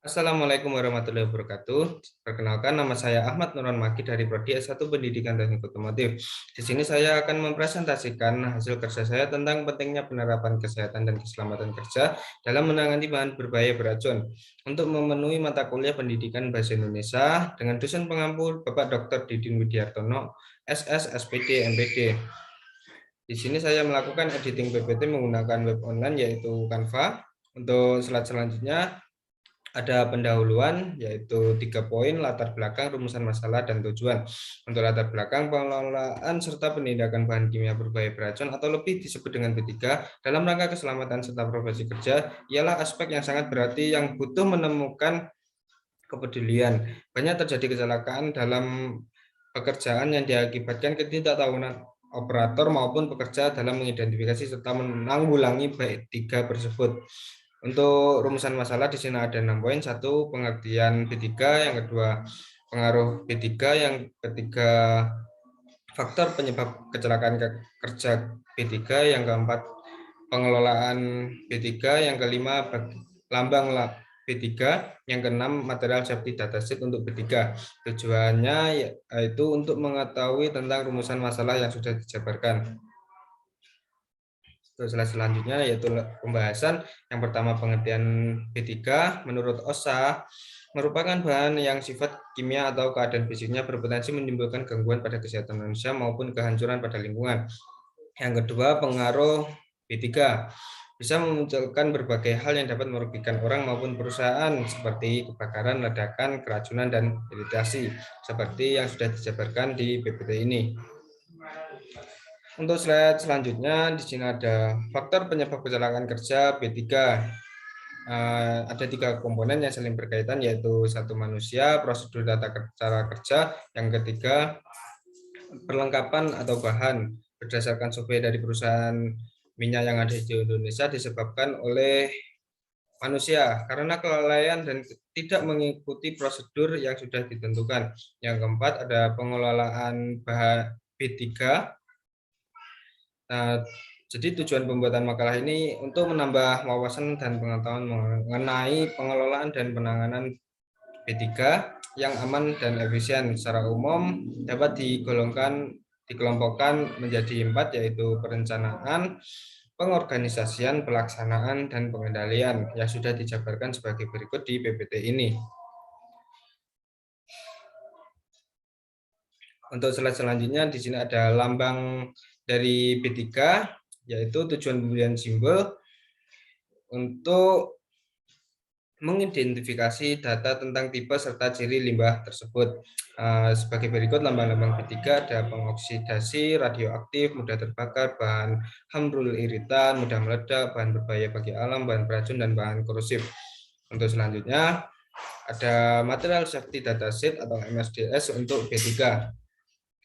Assalamualaikum warahmatullahi wabarakatuh. Perkenalkan, nama saya Ahmad Nurwan Maki dari Prodi S1 Pendidikan Teknik Otomotif. Di sini saya akan mempresentasikan hasil kerja saya tentang pentingnya penerapan kesehatan dan keselamatan kerja dalam menangani bahan berbahaya beracun untuk memenuhi mata kuliah pendidikan bahasa Indonesia dengan dosen pengampu Bapak Dr. Didin Widiartono, SS, SPD, MPD. Di sini saya melakukan editing PPT menggunakan web online yaitu Canva. Untuk slide selanjutnya ada pendahuluan yaitu 3 poin: latar belakang, rumusan masalah, dan tujuan. Untuk latar belakang, pengelolaan serta penindakan bahan kimia berbahaya beracun atau lebih disebut dengan B3 dalam rangka keselamatan serta profesi kerja ialah aspek yang sangat berarti yang butuh menemukan kepedulian. Banyak terjadi kecelakaan dalam pekerjaan yang diakibatkan ketidaktahuan operator maupun pekerja dalam mengidentifikasi serta menanggulangi B3 tersebut. Untuk rumusan masalah di sini ada 6 poin. Satu, pengertian B3, yang kedua pengaruh B3, yang ketiga faktor penyebab kecelakaan kerja B3, yang keempat pengelolaan B3, yang kelima lambang B3, yang keenam material safety dataset untuk B3. Tujuannya yaitu untuk mengetahui tentang rumusan masalah yang sudah dijabarkan. Slide selanjutnya yaitu pembahasan. Yang pertama, pengertian B3 menurut OSHA merupakan bahan yang sifat kimia atau keadaan fisiknya berpotensi menimbulkan gangguan pada kesehatan manusia maupun kehancuran pada lingkungan. Yang kedua, pengaruh B3 bisa memunculkan berbagai hal yang dapat merugikan orang maupun perusahaan seperti kebakaran, ledakan, keracunan, dan iritasi seperti yang sudah dijabarkan di PPT ini. Untuk slide selanjutnya, di sini ada faktor penyebab kecelakaan kerja B3. Ada 3 komponen yang saling berkaitan, yaitu satu, manusia, prosedur tata cara kerja, yang ketiga perlengkapan atau bahan. Berdasarkan survei dari perusahaan minyak yang ada di Indonesia disebabkan oleh manusia karena kelalaian dan tidak mengikuti prosedur yang sudah ditentukan. Yang keempat ada pengelolaan bahan B3. Jadi tujuan pembuatan makalah ini untuk menambah wawasan dan pengetahuan mengenai pengelolaan dan penanganan B3 yang aman dan efisien. Secara umum dapat dikelompokkan menjadi 4, yaitu perencanaan, pengorganisasian, pelaksanaan, dan pengendalian yang sudah dijabarkan sebagai berikut di PPT ini. Untuk slide selanjutnya, di sini ada lambang dari B3, yaitu tujuan pemberian simbol untuk mengidentifikasi data tentang tipe serta ciri limbah tersebut. Sebagai berikut lambang-lambang B3 ada pengoksidasi, radioaktif, mudah terbakar, bahan hamrul iritan, mudah meledak, bahan berbahaya bagi alam, bahan beracun, dan bahan korosif. Untuk selanjutnya ada material safety dataset atau MSDS untuk B3.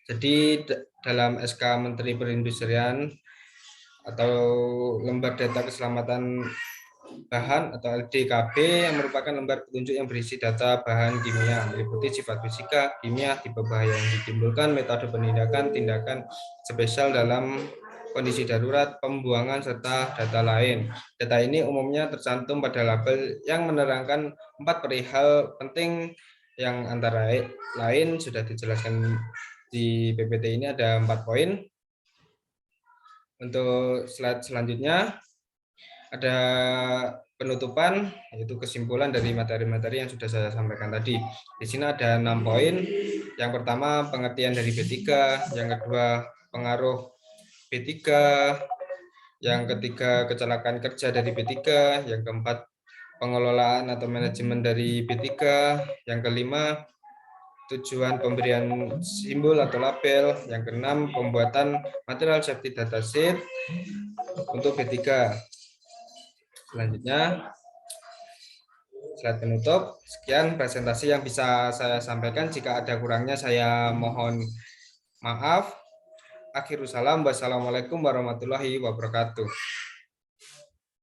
Jadi dalam SK Menteri Perindustrian atau lembar data keselamatan bahan atau LDKB yang merupakan lembar petunjuk yang berisi data bahan kimia meliputi sifat fisika, kimia, tipe bahaya yang ditimbulkan, metode penindakan, tindakan spesial dalam kondisi darurat, pembuangan, serta data lain. Data ini umumnya tercantum pada label yang menerangkan 4 perihal penting yang antara lain sudah dijelaskan di PPT ini. Ada 4 poin. Untuk slide selanjutnya ada penutupan, yaitu kesimpulan dari materi-materi yang sudah saya sampaikan tadi. Di sini ada 6 poin. Yang pertama, pengertian dari B3, yang kedua, pengaruh B3, yang ketiga, kecelakaan kerja dari B3, yang keempat, pengelolaan atau manajemen dari B3, yang kelima, tujuan pemberian simbol atau label, yang keenam, pembuatan material safety dataset untuk B3. Selanjutnya, slide penutup. Sekian presentasi yang bisa saya sampaikan. Jika ada kurangnya saya mohon maaf. Akhirul salam. Wassalamualaikum warahmatullahi wabarakatuh.